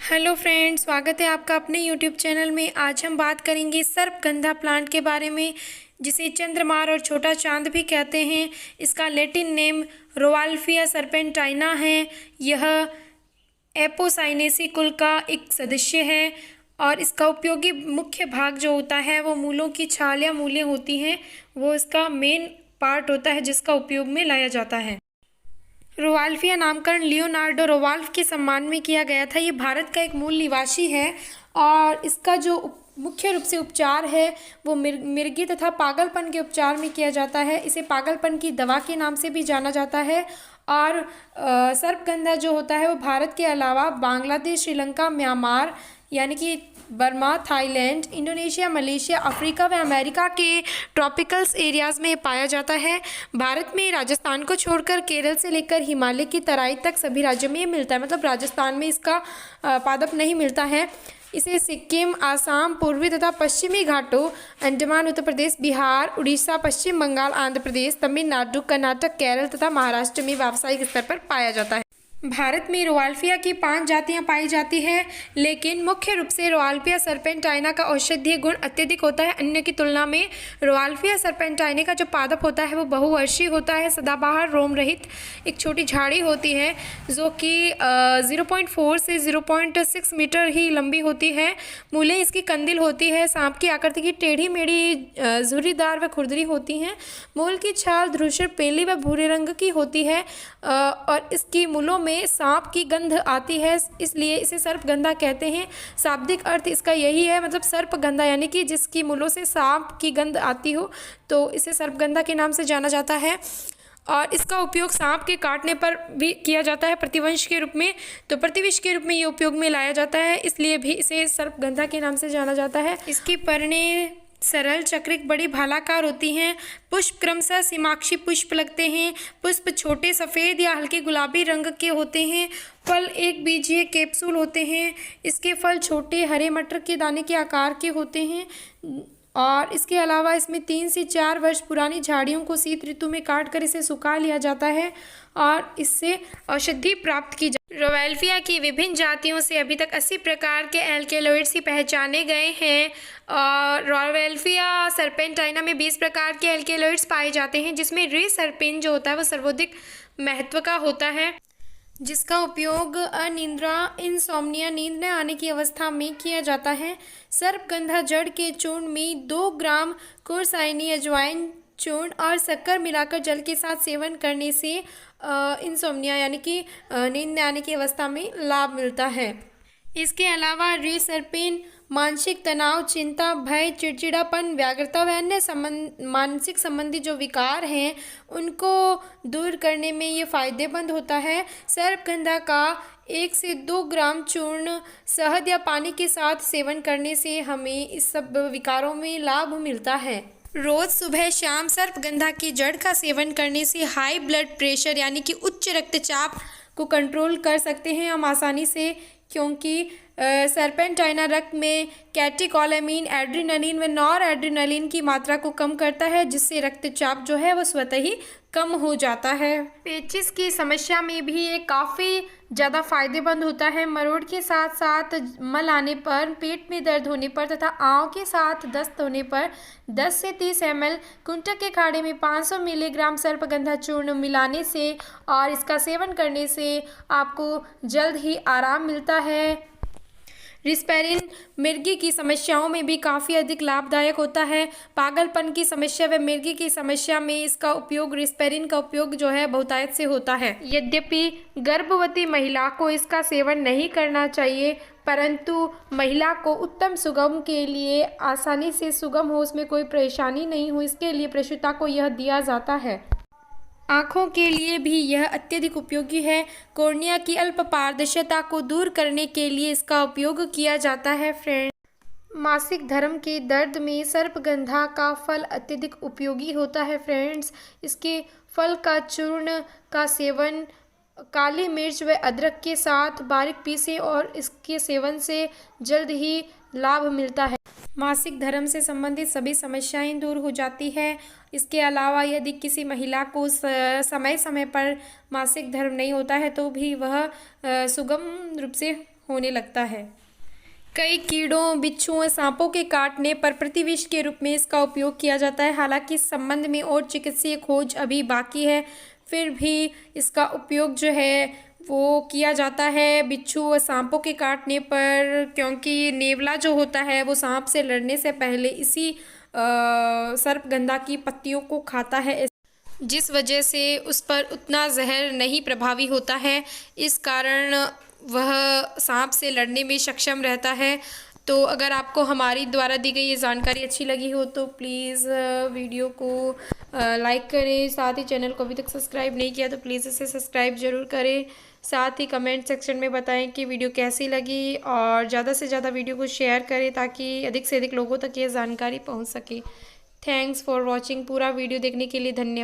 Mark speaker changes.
Speaker 1: Hello friends, स्वागत है आपका अपने यूट्यूब चैनल में। आज हम बात करेंगे सर्पगंधा प्लांट के बारे में, जिसे चंद्रमार और छोटा चांद भी कहते हैं। इसका लैटिन नेम रोवाल्फिया सर्पेंटाइना है। यह एपोसाइनेसी कुल का एक सदस्य है और इसका उपयोगी मुख्य भाग जो होता है वो मूलों की छाल या मूलें होती हैं, वो इसका मेन पार्ट होता है जिसका उपयोग में लाया जाता है। रोवाल्फिया नामकरण लियोनार्डो रोवाल्फ के सम्मान में किया गया था। ये भारत का एक मूल निवासी है और इसका जो मुख्य रूप से उपचार है वो मिर्गी तथा पागलपन के उपचार में किया जाता है। इसे पागलपन की दवा के नाम से भी जाना जाता है। और सर्पगंधा जो होता है वो भारत के अलावा बांग्लादेश, श्रीलंका, म्यांमार यानी कि Burma, Thailand, Indonesia, Malaysia, Africa व अमेरिका के ट्रॉपिकल्स एरियाज़ में पाया जाता है। भारत में राजस्थान को छोड़कर केरल से लेकर हिमालय की तराई तक सभी राज्यों में ये मिलता है। मतलब राजस्थान में इसका पादप नहीं मिलता है। इसे सिक्किम, आसाम, पूर्वी तथा पश्चिमी घाटों, अंडमान, उत्तर प्रदेश, बिहार, उड़ीसा, पश्चिम बंगाल, आंध्र प्रदेश, तमिलनाडु, कर्नाटक, केरल तथा महाराष्ट्र में व्यावसायिक स्तर पर पाया जाता है। भारत में रोवाल्फिया की 5 जातियां पाई जाती हैं, लेकिन मुख्य रूप से रोवाल्फिया सर्पेंटाइना का औषधीय गुण अत्यधिक होता है अन्य की तुलना में। रोवाल्फिया सर्पेंटाइना का जो पादप होता है वो बहुवर्षीय होता है, सदाबहार, रोम रहित एक छोटी झाड़ी होती है जो कि 0.4 से 0.6 मीटर ही लंबी होती है। मूलें इसकी कंदिल होती है, सांप की आकृति की टेढ़ी मेढ़ी झुर्रीदार व खुरदरी होती हैं। मूल की छाल धूसर पीली व भूरे रंग की होती है और इसकी मूलों में सांप की गंध आती है, इसलिए इसे सर्पगंधा कहते हैं। शाब्दिक अर्थ इसका यही है, मतलब सर्पगंधा यानी कि जिसकी मूलों से सांप की गंध आती हो, तो इसे सर्पगंधा के नाम से जाना जाता है। और इसका उपयोग सांप के काटने पर भी किया जाता है प्रतिवंश के रूप में। तो प्रतिविष के रूप में ये उपयोग में लाया जाता है, इसलिए भी इसे सर्पगंधा के नाम से जाना जाता है। इसकी पर्णें सरल, चक्रिक, बड़ी भालाकार होती हैं। पुष्प क्रमशः सीमाक्षी पुष्प लगते हैं। पुष्प छोटे सफ़ेद या हल्के गुलाबी रंग के होते हैं। फल एक बीजीय कैप्सूल होते हैं। इसके फल छोटे हरे मटर के दाने के आकार के होते हैं और इसके अलावा इसमें 3 से 4 वर्ष पुरानी झाड़ियों को शीत ऋतु में काट कर इसे सुखा लिया जाता है और इससे औषधि प्राप्त की जाती है। रोवाल्फिया की विभिन्न जातियों से अभी तक 80 प्रकार के एल्केलॉइड्स ही पहचाने गए हैं और रोवाल्फिया सर्पेंटाइना में 20 प्रकार के एल्केलॉइड्स पाए जाते हैं, जिसमें रेसरपेन जो होता है वो सर्वाधिक महत्व का होता है, जिसका उपयोग अनिद्रा, इंसोम्निया, नींद न आने की अवस्था में किया जाता है। सर्पगंधा जड़ के चूर्ण में 2 ग्राम कुरसाइनी अजवाइन चूर्ण और शक्कर मिलाकर जल के साथ सेवन करने से इंसोम्निया यानी कि नींद न आने की अवस्था में लाभ मिलता है। इसके अलावा रेसरपेन मानसिक तनाव, चिंता, भय, चिड़चिड़ापन, व्याग्रता व अन्य मानसिक संबंधी जो विकार हैं उनको दूर करने में ये फ़ायदेमंद होता है। सर्पगंधा का 1 से 2 ग्राम चूर्ण शहद या पानी के साथ सेवन करने से हमें इस सब विकारों में लाभ मिलता है। रोज़ सुबह शाम सर्पगंधा की जड़ का सेवन करने से हाई ब्लड प्रेशर यानी कि उच्च रक्तचाप को कंट्रोल कर सकते हैं हम आसानी से, क्योंकि सर्पेंटाइना रक्त में कैटेकोलामीन, एड्रेनलिन व नॉर एड्रेनलिन की मात्रा को कम करता है, जिससे रक्तचाप जो है वो स्वतः ही कम हो जाता है। पेचिस की समस्या में भी ये काफ़ी ज़्यादा फायदेमंद होता है। मरोड़ के साथ साथ मल आने पर, पेट में दर्द होने पर तथा आंव के साथ दस्त होने पर 10 से 30 ml कुंटक के खाड़े में 500 मिलीग्राम सर्पगंधा चूर्ण मिलाने से और इसका सेवन करने से आपको जल्द ही आराम मिलता है। रिस्पेरिन मिर्गी की समस्याओं में भी काफ़ी अधिक लाभदायक होता है। पागलपन की समस्या व मिर्गी की समस्या में इसका उपयोग, रिस्पेरिन का उपयोग जो है बहुतायत से होता है। यद्यपि गर्भवती महिला को इसका सेवन नहीं करना चाहिए, परंतु महिला को उत्तम सुगम के लिए, आसानी से सुगम हो, उसमें कोई परेशानी नहीं हो, इसके लिए प्रसूता को यह दिया जाता है। आँखों के लिए भी यह अत्यधिक उपयोगी है। कॉर्निया की अल्प पारदर्शिता को दूर करने के लिए इसका उपयोग किया जाता है। फ्रेंड, मासिक धर्म के दर्द में सर्पगंधा का फल अत्यधिक उपयोगी होता है। फ्रेंड्स, इसके फल का चूर्ण का सेवन काली मिर्च व अदरक के साथ बारीक पीसे और इसके सेवन से जल्द ही लाभ मिलता है। मासिक धर्म से संबंधित सभी समस्याएं दूर हो जाती है। इसके अलावा यदि किसी महिला को समय समय पर मासिक धर्म नहीं होता है तो भी वह सुगम रूप से होने लगता है। कई कीड़ों, बिच्छुओं, सांपों के काटने पर प्रतिविष के रूप में इसका उपयोग किया जाता है। हालांकि इस संबंध में और चिकित्सीय खोज अभी बाकी है, फिर भी इसका उपयोग जो है वो किया जाता है बिच्छू और सांपों के काटने पर, क्योंकि नेवला जो होता है वो सांप से लड़ने से पहले इसी सर्पगंधा की पत्तियों को खाता है, जिस वजह से उस पर उतना जहर नहीं प्रभावी होता है। इस कारण वह सांप से लड़ने में सक्षम रहता है। तो अगर आपको हमारी द्वारा दी गई ये जानकारी अच्छी लगी हो तो प्लीज़ वीडियो को लाइक करें। साथ ही चैनल को अभी तक सब्सक्राइब नहीं किया तो प्लीज़ इसे सब्सक्राइब ज़रूर करें। साथ ही कमेंट सेक्शन में बताएं कि वीडियो कैसी लगी, और ज़्यादा से ज़्यादा वीडियो को शेयर करें ताकि अधिक से अधिक लोगों तक ये जानकारी पहुंच सके। Thanks for watching. पूरा वीडियो देखने के लिए धन्यवाद।